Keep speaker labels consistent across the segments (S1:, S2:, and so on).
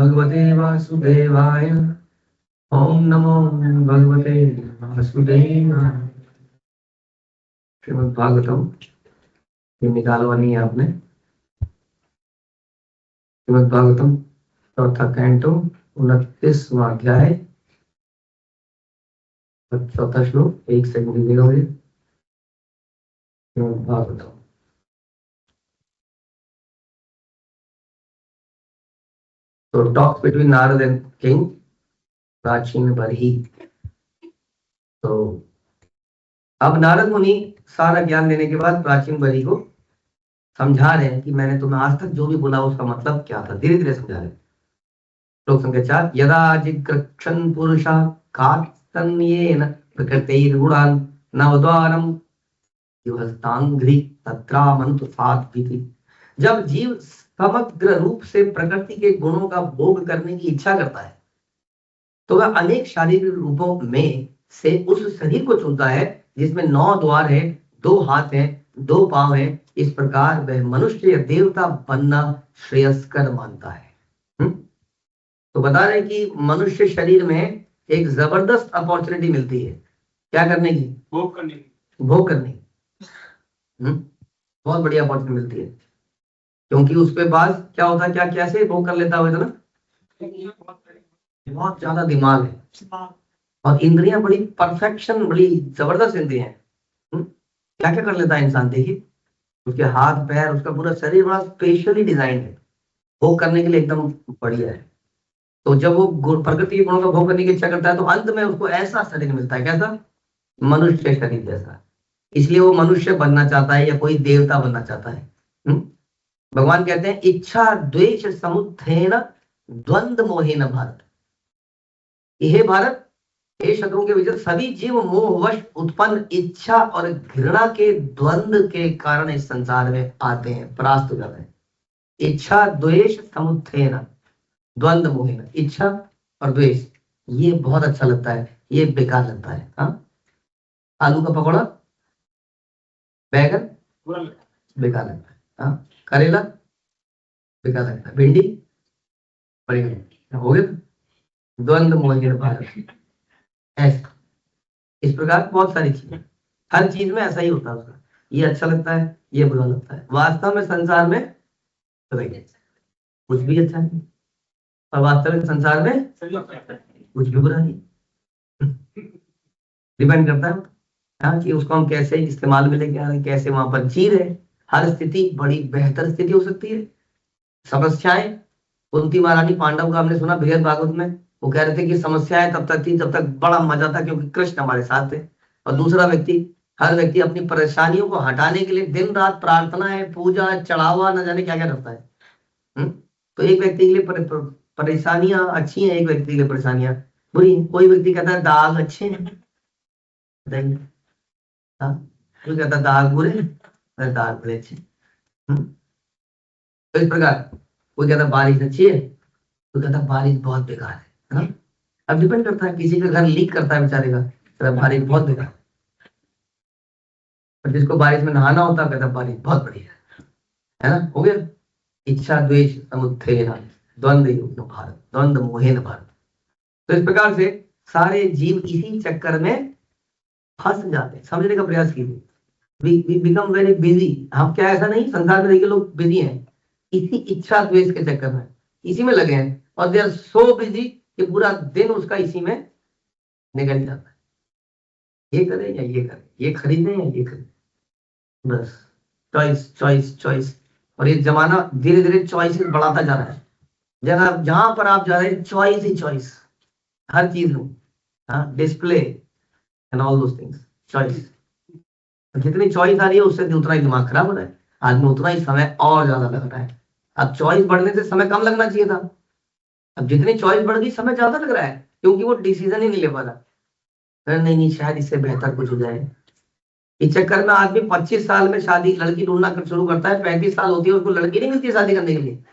S1: भगवते वासुदेवाय। ओम नमो भगवते वासुदेवाय। श्रीमद् भागवतम ये निकालवा नहीं है आपने। श्रीमद् भागवतम चौथा कैंटो 29वां अध्याय चौथा श्लोक। एक सेकंड दीजिएगा मुझे। श्रीमद् भागवतम तो talk between Narad and king प्राचीन बरही। तो अब नारद मुनि सारा ज्ञान देने के बाद प्राचीन बरही को समझा रहे हैं कि मैंने तुम्हें आज तक जो भी बोला उसका मतलब क्या था। धीरे धीरे समझा रहे हैं। श्लोक संख्या 4। यदा जिग्रक्षन् पुरुषा कार्तन्येन प्रकृतिर्गुणान् नवद्वारम् युहस्तांघ्रि तत्रामन्तु साध्विति। जब जीव समग्र रूप से प्रकृति के गुणों का भोग करने की इच्छा करता है तो वह अनेक शारीरिक रूपों में से उस शरीर को चुनता है जिसमें 9 द्वार है, 2 हाथ हैं, 2 पांव हैं। इस प्रकार वह मनुष्य या देवता बनना श्रेयस्कर मानता है। तो बता रहे कि मनुष्य शरीर में एक जबरदस्त अपॉर्चुनिटी मिलती है। क्या करने की? भोग करने की। भोग करने की बहुत बढ़िया अपॉर्चुनिटी मिलती है, क्योंकि उसके बाद क्या होता है, क्या कैसे भोग कर लेता है ना, बहुत ज्यादा दिमाग है और इंद्रियां बड़ी परफेक्शन, बड़ी जबरदस्त इंद्रियां हैं। क्या क्या कर लेता है इंसान। देखिए उसके हाथ पैर, उसका पूरा शरीर बड़ा स्पेशली डिजाइन है, भोग करने के लिए एकदम बढ़िया है। तो जब वो प्रकृति के गुणों का भोग करने की इच्छा करता है तो अंत में उसको ऐसा शरीर मिलता है। कैसा? मनुष्य शरीर जैसा। इसलिए वो मनुष्य बनना चाहता है या कोई देवता बनना चाहता है। भगवान कहते हैं इच्छा द्वेष समुत्थेन द्वंद्व मोहेन भारत। हे भारत, हे शत्रुओं के विजय, सभी जीव मोहवश उत्पन्न इच्छा और घृणा के द्वंद्व के कारण इस संसार में आते हैं, परास्त हो जाते हैं। इच्छा द्वेष समुत्थेन द्वंद्व मोहेन। इच्छा और द्वेष ये बहुत अच्छा लगता है, ये बेकार लगता है। हाँ, आलू का पकौड़ा, बैगन बेकार लगता है। हाँ, करेला बेकार लगता है, भिंडी बढ़िया। हो गया द्वंद्व मोहिनी भारत। ऐसा इस प्रकार बहुत सारी चीजें, हर चीज में ऐसा ही होता है उसका। ये अच्छा लगता है, ये बुरा लगता है। वास्तव में संसार में तो कुछ भी अच्छा नहीं और वास्तविक संसार में कुछ भी बुरा नहीं। डिपेंड करता है हाँ कि उसको हम कैसे इस्तेमाल में लेके आ रहे हैं, कैसे वहां पर जी रहे। हर स्थिति बड़ी बेहतर स्थिति हो सकती है। समस्याएं, कुंती महारानी पांडव का हमने सुना बृहद भागवत में, वो कह रहे थे कि समस्याएं तब तक थी जब तक बड़ा मजा था क्योंकि कृष्ण हमारे साथ थे। और दूसरा व्यक्ति, हर व्यक्ति अपनी परेशानियों को हटाने के लिए दिन रात प्रार्थना है, पूजा, चढ़ावा, न जाने क्या क्या करता है। तो एक व्यक्ति के लिए परेशानियां अच्छी हैं, एक व्यक्ति के लिए परेशानियां बुरी हैं। कोई व्यक्ति कहता है दाग अच्छे हैं, कोई कहता है दाग बुरे, दाग बुरे अच्छे। तो इस प्रकार कोई कहता बारिश अच्छी है, कोई कहता बारिश बहुत बेकार है ना। अब डिपेंड करता है, किसी का घर लीक करता है बेचारे का, कहता बारिश बहुत बेकार। और जिसको बारिश में नहाना होता है कहता बारिश बहुत बढ़िया है ना। हो गया इच्छा द्वेष समुत्थेन द्वंद्व भारत, द्वंद्व मोहेन भारत। तो इस प्रकार से सारे जीव इसी चक्कर में फंस जाते हैं। समझने का प्रयास कीजिए। We become very busy. हम क्या ऐसा नहीं, संसार में देखिए लोग बिजी हैं इसी इच्छा द्वेष के चक्कर में, इसी में लगे हैं और दे आर सो बिजी कि पूरा दिन उसका इसी में निकल जाता है। ये करें या ये करें, ये खरीदें या ये खरीदें, बस चॉइस चॉइस चॉइस। और ये जमाना धीरे धीरे चॉइसेस बढ़ाता जा रहा है। जहां पर आप जा रहे हैं चॉइस ही चॉइस, हर चीज में। हाँ, display and all those things, choice. जितनी चॉइस आ रही है उससे उतना ही दिमाग खराब हो रहा है, आदमी उतना ही समय और ज्यादा लग रहा है। अब चॉइस बढ़ने से समय कम लगना चाहिए था, अब जितनी चॉइस बढ़ गई समय ज्यादा लग रहा है, क्योंकि वो डिसीजन ही नहीं ले पा रहा। नहीं नहीं शायद इससे बेहतर कुछ हो जाए। इस चक्कर में आदमी 25 साल में शादी लड़की ढूंढना शुरू करता है, 35 साल होती है उसको लड़की नहीं मिलती शादी करने के लिए,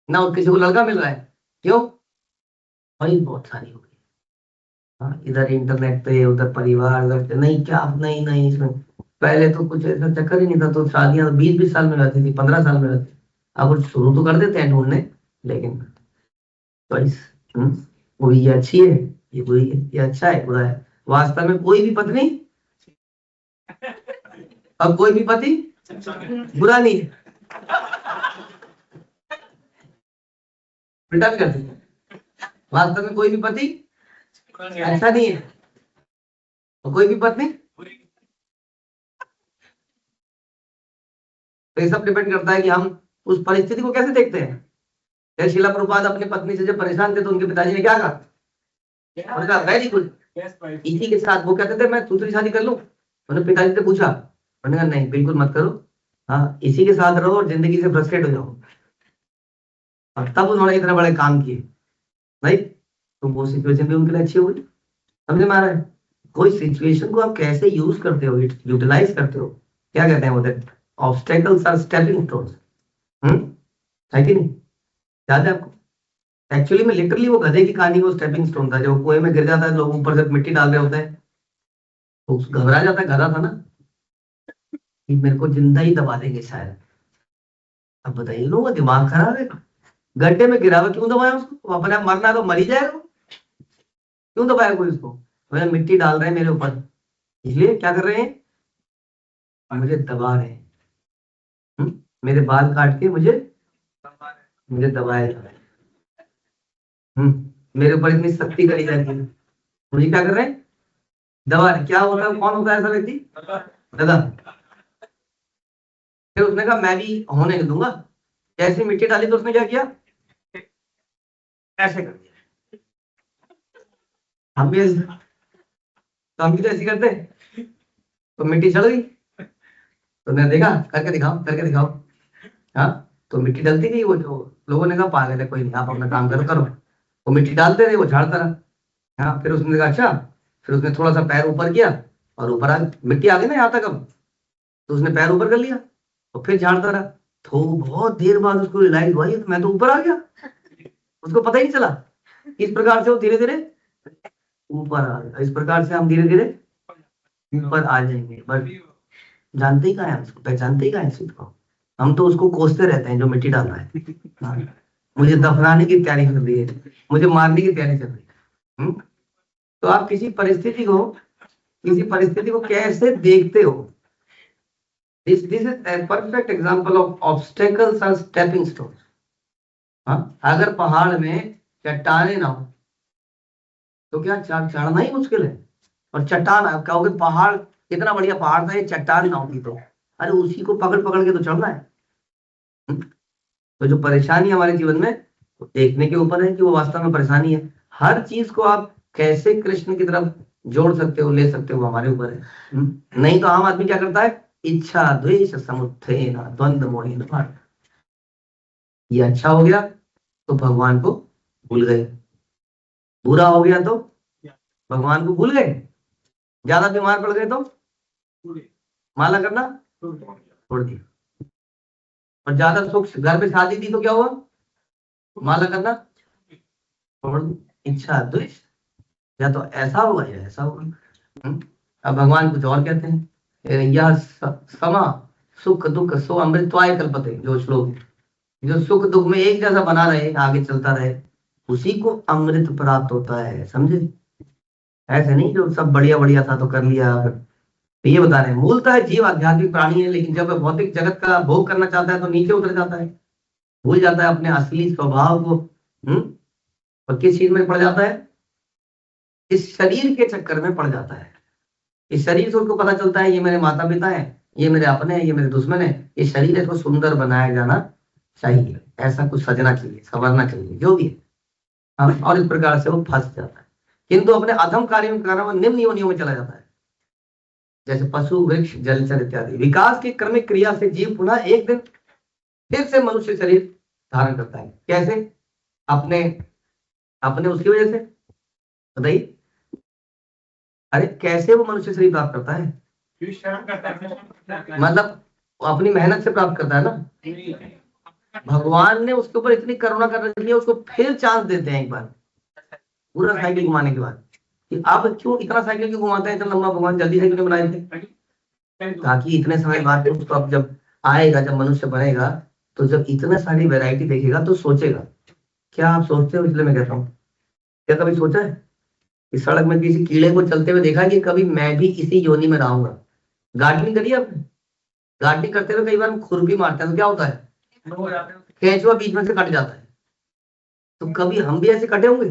S1: ना किसी को लड़का मिल रहा है। क्यों? वही बहुत सारी हो गई। हाँ, इधर इंटरनेट पे, उधर परिवार, उधर नहीं क्या, नहीं नहीं इसमें पहले तो कुछ ऐसा चक्कर ही नहीं था। तो शादियां 20-20 साल में रहती थी, 15 साल में रहती। अब शुरू तो कर देते हैं ढूंढने, लेकिन चॉइस। वो ये अच्छी है, ये बुरी है, ये अच्छा है, बुरा है। वास्तव में कोई भी पत्नी और कोई भी पति बुरा नहीं है। उल्टा भी कर सकते हैं। वास्तव में कोई भी पति अच्छा नहीं है और कोई भी पत्नी। तो ये सब डिपेंड करता है कि हम उस परिस्थिति को कैसे देखते हैं। जैसे शिला प्रभुपाद अपनी पत्नी से जब परेशान थे तो उनके पिताजी ने क्या कहा, उन्होंने कहा वेरी गुड, इसी के साथ। वो कहते थे मैं दूसरी शादी कर लूं। उन्होंने पिताजी से पूछा, उन्होंने कहा नहीं बिल्कुल मत करो, हाँ इसी के साथ रहो और जिंदगी से फ्रस्ट्रेट हो जाओ। और तब उन्होंने इतने बड़े काम किए, राइट। तो वो सिचुएशन भी उनके लिए अच्छी होगी। समझ में आ रहा है? कोई सिचुएशन को आप कैसे यूज करते हो, यूटिलाइज करते हो, क्या कहते हैं वो, ऑब्स्टेकल्स आर स्टेपिंग स्टोन्स। है कि नहीं? याद है आपको? एक्चुअली में लिटरली वो गधे की कहानी वो स्टेपिंग स्टोन था। जब कुएं में गिर जाता है, लोग ऊपर से मिट्टी डाल रहे होते हैं, तो घबरा जाता है, गधा था ना, कि मेरे को जिंदा ही दबा देंगे शायद। अब बताइए, लोगों का दिमाग खराब है। गड्ढे में गिरा हुआ क्यों दबाया उसको? वो अपने आप मरना है तो मर ही जाएगा, क्यों दबाया कोई उसको? मैंने मिट्टी डाल रहे हैं मेरे ऊपर, इसलिए क्या कर रहे हैं, मुझे दबा रहे हैं। मेरे बाल काट के मुझे दबाया जा रहा है। मेरे ऊपर इतनी सख्ती करी जाती है, मुझे क्या कर रहे हैं, दबा रहे। क्या होता है, कौन होता है ऐसा व्यक्ति? दादा। फिर उसने कहा मैं भी होने नहीं दूंगा। कैसी मिट्टी डाली तो उसने क्या किया, ऐसे कर दिया। हम भी तो ऐसे करते, तो मिट्टी चढ़ गई। तो मैंने देखा, करके दिखाओ करके दिखाओ। हाँ, तो मिट्टी डलती गई। वो जो लोगों ने कहा पागल है, कोई नहीं, आप अपना काम करो करो। वो मिट्टी डालते रहे, वो झाड़ता रहा। हाँ, फिर उसने कहा अच्छा। फिर उसने थोड़ा सा पैर ऊपर किया और ऊपर आ मिट्टी आ गई ना यहाँ तक। अब तो उसने पैर ऊपर कर लिया और फिर झाड़ता रहा। तो बहुत देर बाद उसको रियलाइज हुआ, ये मैं तो ऊपर आ गया, उसको पता ही नहीं चला। इस प्रकार से वो धीरे धीरे ऊपर आ गया। इस प्रकार से हम धीरे धीरे ऊपर आ जाएंगे, बट जानते ही कहाँ है उसको, पहचानते ही कहाँ है इस चीज को। हम तो उसको कोसते रहते हैं जो मिट्टी डाल रहा है। हाँ, मुझे दफनाने की तैयारी चल रही है, मुझे मारने की तैयारी चल रही है। तो आप किसी परिस्थिति को कैसे देखते हो? This is a perfect example of obstacles are stepping stones. हाँ, अगर पहाड़ में चट्टाने ना हो तो क्या चढ़ना ही मुश्किल है। और चट्टान, आप कहोगे पहाड़ कितना बढ़िया पहाड़ था, ये चट्टान ना होगी तो, अरे उसी को पकड़ पकड़ के तो चढ़ना है। तो जो परेशानी हमारे जीवन में, तो देखने के ऊपर है कि वो वास्तव में परेशानी है। हर चीज को आप कैसे कृष्ण की तरफ जोड़ सकते हो, ले सकते हो, हमारे ऊपर है। नहीं तो आम आदमी क्या करता है, इच्छा द्वेष समुत्थेन द्वंद्व मोहेन भार। ये अच्छा हो गया तो भगवान को भूल गए, बुरा हो गया तो भगवान को भूल गए, ज्यादा बीमार पड़ गए तो माला करना छोड़ दिया, और ज्यादा सुख, घर में शादी थी तो क्या हुआ, माला करना छोड़ दी। इच्छा द्वेष, या तो ऐसा होगा या ऐसा होगा। अब भगवान कुछ और कहते हैं, यह समा सुख दुख सो अमृतवाय कल्पते, जो श्लोक, जो सुख दुख में एक जैसा बना रहे, आगे चलता रहे, उसी को अमृत प्राप्त होता है। समझे? ऐसे नहीं जो सब बढ़िया बढ़िया था तो कर लिया। तो ये बता रहे हैं मूलतः जीव आध्यात्मिक प्राणी है, लेकिन जब वह भौतिक जगत का भोग करना चाहता है तो नीचे उतर जाता है, भूल जाता है अपने असली स्वभाव को। और किस चीज में पड़ जाता है, इस शरीर के चक्कर में पड़ जाता है। इस शरीर से उसको पता चलता है ये मेरे माता पिता है, ये मेरे अपने हैं, ये मेरे दुश्मन है। इस शरीर इसको सुंदर बनाया जाना चाहिए, ऐसा कुछ सजना चाहिए, संवरना चाहिए, जो भी है। और इस प्रकार से वो फंस जाता है, किंतु अपने अधम कार्यों के कारण वो निम्न योनियों में चला जाता है, जैसे पशु वृक्ष जलचर इत्यादि। विकास की क्रमिक क्रिया से जीव पुनः एक दिन फिर से मनुष्य शरीर धारण करता है। कैसे? अपने अपने उसकी वजह से, बताइए। अरे कैसे वो मनुष्य शरीर प्राप्त करता है? मतलब अपनी मेहनत से प्राप्त करता है ना। भगवान ने उसके ऊपर इतनी करुणा कर रखी है, उसको फिर चांस देते हैं एक बार, पूरा साइकिल घुमाने के बाद। कि अब क्यों इतना साइकिल क्यों घुमाते हैं इतना लंबा, भगवान जल्दी साइकिल क्यों बनाए थे? ताकि इतने समय बाद उसको, अब जब आएगा, जब मनुष्य बनेगा, तो जब इतने सारी वैरायटी देखेगा तो सोचेगा क्या आप सोचते हो? इसलिए मैं कहता हूँ, क्या कभी सोचा है इस सड़क में किसी कीड़े को चलते हुए देखा है कि कभी मैं भी इसी योनि में रहूंगा? गार्डनिंग करिए आपने? गार्डनिंग करते हुए कई बार हम खुरपी मारते हैं तो क्या होता है? केंचुआ बीच में से कट जाता है। तो कभी हम भी ऐसे कटे होंगे?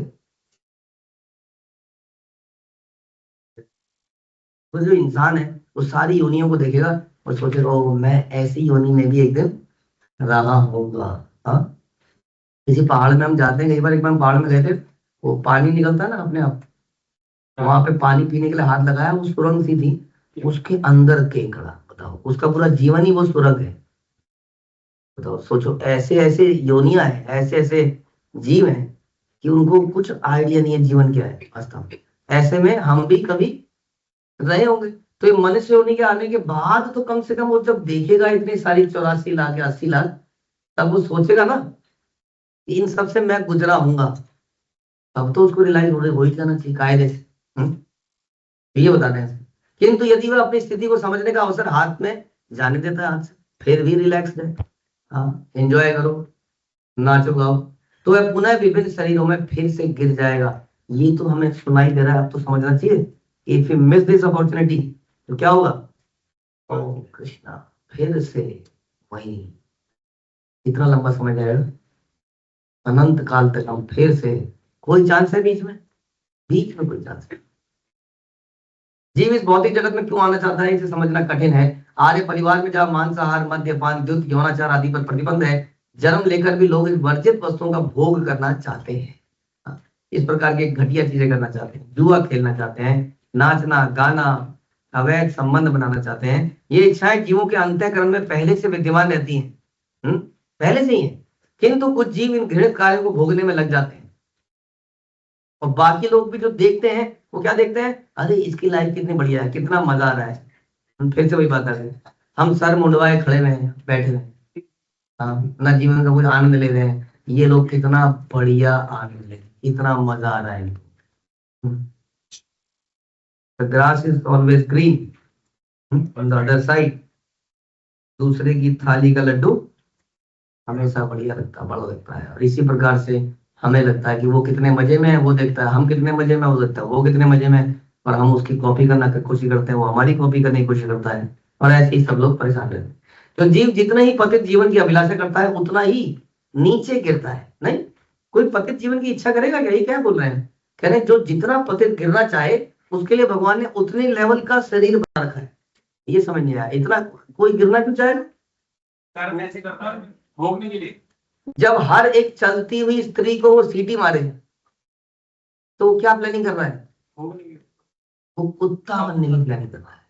S1: तो जो इंसान है वो सारी योनियों को देखेगा और सोचेगा ओ मैं ऐसी योनि में भी एक दिन रहा होगा। हाँ, किसी पहाड़ में हम जाते हैं, कई बार एक बार हम पहाड़ में गए थे, वो पानी निकलता है ना अपने आप, वहां पे पानी पीने के लिए हाथ लगाया, वो सुरंग सी थी, उसके अंदर केकड़ा, बताओ, उसका पूरा जीवन ही वो सुरंग है। बताओ, सोचो, ऐसे ऐसे योनियां हैं, ऐसे ऐसे जीव हैं कि उनको कुछ आइडिया नहीं है जीवन क्या है वास्तव में। ऐसे में हम भी कभी रहे होंगे। तो ये मनुष्य होने के आने के बाद तो कम से कम वो जब देखेगा इतनी सारी 84 लाख या 80 लाख, तब वो सोचेगा ना कि इन सब से मैं गुजरा हूंगा। तब तो उसको रियलाइज हो ही जाना चाहिए कायदे से। ये बताते हैं। किंतु यदि वह अपनी स्थिति को समझने का अवसर हाथ में जाने देता है हाथ से, फिर भी रिलैक्स है, हाँ, एंजॉय करो, नाचो गाओ, तो वह पुनः विभिन्न शरीरों में फिर से गिर जाएगा। ये तो हमें सुनाई दे रहा है, अब तो समझना चाहिए। If you miss this opportunity तो क्या होगा? ओ कृष्णा, फिर से वही, कितना लंबा समय जाएगा? अनंत काल तक हम फिर से, कोई चांस है बीच में? बीच में कोई चांस नहीं। जीव इस भौतिक जगत में क्यों आना चाहता है, इसे समझना कठिन है। आर्य परिवार में जहाँ मांसाहार, मद्यपान, द्युत यौनाचार आदि पर प्रतिबंध है, जन्म लेकर भी लोग इस वर्जित वस्तुओं का भोग करना चाहते हैं। हाँ, इस प्रकार की घटिया चीजें करना चाहते हैं, जुआ खेलना चाहते हैं, नाचना गाना, अवैध संबंध बनाना चाहते हैं। ये इच्छाएं जीवों के अंतःकरण में पहले से विद्यमान रहती हैं, पहले से ही है। किंतु कुछ जीव इन घृणित कार्यों को भोगने में लग जाते हैं, और बाकी लोग भी जो देखते हैं वो क्या देखते हैं? अरे इसकी लाइफ कितनी बढ़िया है, कितना मजा आ रहा है। हम फिर से वही बात आ रही है, हम सर मुंडवाए खड़े हुए हैं, बैठे हुए हैं, हाँ, अपना जीवन का कुछ आनंद ले रहे हैं। ये लोग कितना बढ़िया आनंद ले रहे हैं, इतना मजा आ रहा है इनको। The grass is always green on the other side. दूसरे की थाली का लड्डू हमेशा बढ़िया लगता, बड़ा लगता है। और इसी प्रकार से हमें लगता है कि वो कितने मजे में है, वो देखता है हम कितने मजे में, वो देखता है वो कितने मजे में है, और हम उसकी कॉपी करना की कोशिश करते हैं, वो हमारी कॉपी करने की कोशिश करता है, और ऐसे ही सब लोग परेशान रहते हैं। तो जीव जितना ही पतित जीवन की अभिलाषा करता है उतना ही नीचे गिरता है। नहीं, कोई पतित जीवन की इच्छा करेगा क्या? ये क्या बोल रहे हैं? कह रहे हैं जो जितना पतित गिरना चाहे उसके लिए भगवान ने उतने लेवल का शरीर बना रखा है। ये समझ नहीं आया, इतना कोई गिरना क्यों चाहेगा? करने से करता है, भोगने के लिए। जब हर एक चलती हुई स्त्री को वो सीटी मारे तो क्या प्लानिंग कर रहा है? वो कुत्ता बनने की प्लानिंग कर रहा है,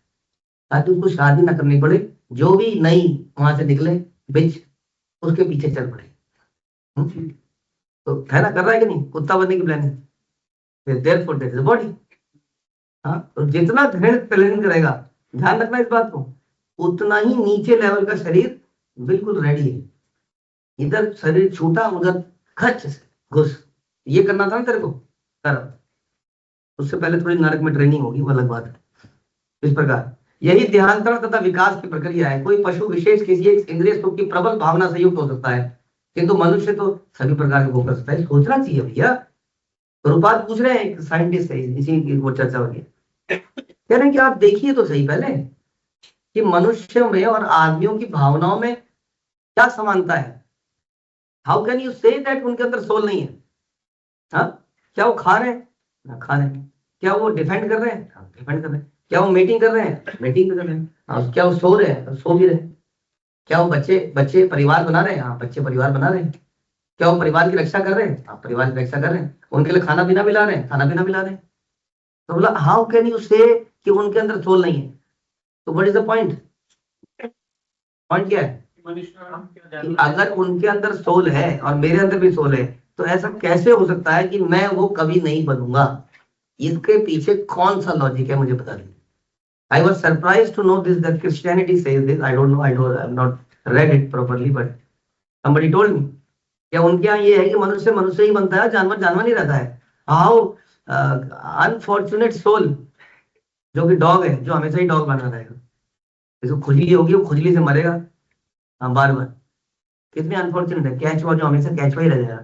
S1: ताकि उसको शादी ना करनी पड़े, जो भी नई वहां से निकले बिच उसके पीछे चल पड़े। तो है ना, कर रहा है कि नहीं कुत्ता बनने की planning? Therefore there is a body. हाँ, तो जितना दृढ़ प्लानिंग करेगा, ध्यान रखना इस बात को, उतना ही नीचे लेवल का शरीर बिल्कुल रेडी है। इधर शरीर छूटा, उधर खच से घुस, ये करना था ना तेरे को, कर। उससे पहले थोड़ी नरक में ट्रेनिंग होगी, वो अलग बात है। इस प्रकार यही ध्यानांतरण तथा विकास की प्रक्रिया है। कोई पशु विशेष किसी एक इंद्रिय सुख की प्रबल भावना से युक्त हो सकता है, किंतु मनुष्य तो सभी प्रकार के भोग कर सकता है। सोचना चाहिए भैया। रूपात पूछ रहे हैं, एक साइंटिस्ट है, इसी की वो चर्चा हो रही है, कह रहे हैं कि आप देखिए तो सही पहले कि मनुष्य में और आदमियों की भावनाओं में क्या समानता है। How can you say that उनके अंदर सोल नहीं है? हाँ, क्या वो खा रहे हैं? हाँ, खा रहे हैं। क्या वो डिफेंड कर रहे हैं? हाँ, डिफेंड कर रहे हैं। क्या वो मीटिंग कर रहे हैं? मीटिंग भी कर रहे हैं। हाँ, क्या वो सो रहे हैं? सो भी रहे हैं। क्या वो बच्चे बच्चे परिवार बना रहे हैं? हाँ, बच्चे परिवार बना रहे हैं। क्या वो परिवार की रक्षा कर रहे हैं? हाँ, परिवार की रक्षा कर रहे हैं। उनके लिए खाना पीना मिला रहे हैं? खाना पीना मिला रहे हैं। तो बोला हाउ कैन यू से कि उनके अंदर सोल नहीं है? तो what is the point? Point क्या है? कि अगर उनके अंदर सोल है और मेरे अंदर भी सोल है, तो ऐसा कैसे हो सकता है कि मैं वो कभी नहीं बनूंगा? इसके पीछे कौन सा लॉजिक है, मुझे बता दीजिए। I was surprised to know this, that Christianity says this. I don't know, I've not read it properly, but somebody told me. क्या उनके यहाँ ये है कि मनुष्य मनुष्य ही बनता है, जानवर जानवर ही रहता है? हाउ अनफॉर्चुनेट सोल, जो कि डॉग है, जो हमेशा ही डॉग बना रहेगा। इसको खुजली होगी, वो खुजली से मरेगा, हाँ, बार बार। कितने अनफॉर्चुनेट है कैचुआ, जो हमेशा कैचुआ ही रहेगा।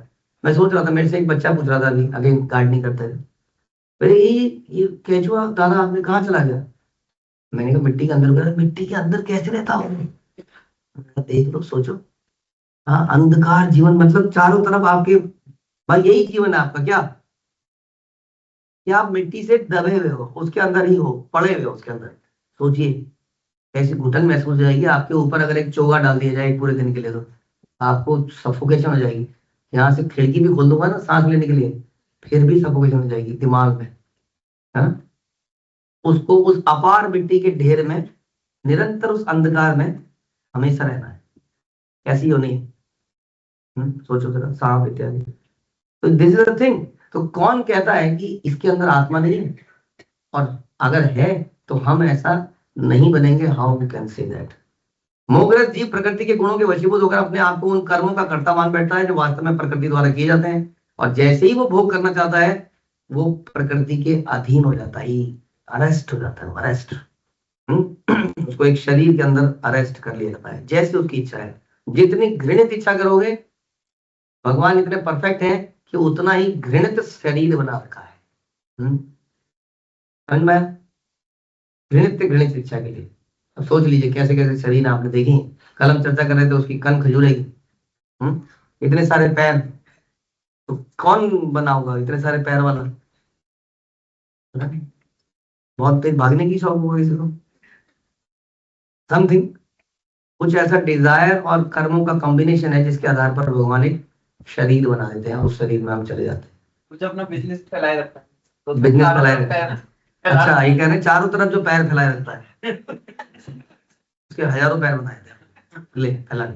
S1: मैं सोच रहा था, मेरे से एक बच्चा पूछ रहा था अभी, अगेन गार्डनिंग करते हुए, अरे ये केचुआ दादा आपने कहाँ चला गया? मैंने कहा मिट्टी के अंदर गया। मिट्टी के अंदर कैसे रहता हूँ? देख लो, सोचो। हाँ, अंधकार जीवन, मतलब चारों तरफ आपके, भाई यही जीवन है आपका क्या? कि आप मिट्टी से दबे हुए हो, उसके अंदर ही हो, पड़े हुए हो उसके अंदर। सोचिए, कैसी घुटन महसूस हो जाएगी आपके ऊपर अगर एक चोगा डाल दिया जाए पूरे दिन के लिए, तो आपको सफोकेशन हो जाएगी। यहाँ से खिड़की भी खोल दूंगा ना सांस लेने के लिए, फिर भी सफोकेशन हो जाएगी दिमाग में, है ना? उसको उस अपार मिट्टी के ढेर में, निरंतर उस अंधकार में हमेशा रहना है। कैसी होनी है? सोचो जरा, सांप इत्यादि। तो दिस इज द थिंग। तो कौन कहता है कि इसके अंदर आत्मा नहीं है? और अगर है तो हम ऐसा नहीं बनेंगे। How we can say that? मोहग्रस्त जीव प्रकृति के गुणों के वशीभूत होकर अपने आप को उन कर्मों का कर्ता मान बैठता है जो वास्तव में प्रकृति द्वारा किए जाते हैं, और जैसे ही वो भोग करना चाहता है, वो प्रकृति के अधीन हो जाता है, अरेस्ट हो जाता है, अरेस्ट। उसको एक शरीर के अंदर अरेस्ट कर लिया जाता है, जैसे उसकी इच्छा है। जितनी घृणित इच्छा करोगे, भगवान इतने परफेक्ट हैं कि उतना ही घृणित शरीर बना रखा है। समझ में? घृणित घृणित इच्छा के लिए। अब सोच लीजिए कैसे कैसे शरीर आपने देखे। कल हम चर्चा कर रहे थे, उसकी कन खजूरेगी। इतने सारे पैर, तो कौन बना होगा इतने सारे पैर वाला? बहुत तेज भागने की शौक होगा किसी को, समथिंग। कुछ ऐसा डिजायर और कर्मों का कॉम्बिनेशन है जिसके आधार पर भगवान एक शरीर बना देते हैं, उस शरीर में हम चले जाते हैं।
S2: कुछ अपना बिजनेस फैलाए रखता है,
S1: तो बिजनेस फैलाए रखता है। अच्छा, ये कह रहे हैं चारों तरफ जो पैर फैलाए रखता है, उसके हजारों पैर बनाए थे, ले फैला ले।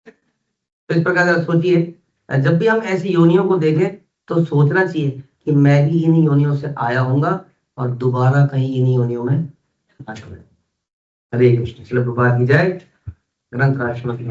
S1: तो इस प्रकार से सोचिए, जब भी हम ऐसी योनियों को देखें तो सोचना चाहिए कि मैं भी इन योनियों से आया हूंगा और दोबारा कहीं इन योनियों में ना छोड़े। हरे कृष्ण। चलो, प्रभुपाद की जय। ग्रंथ राष्ट्रपति।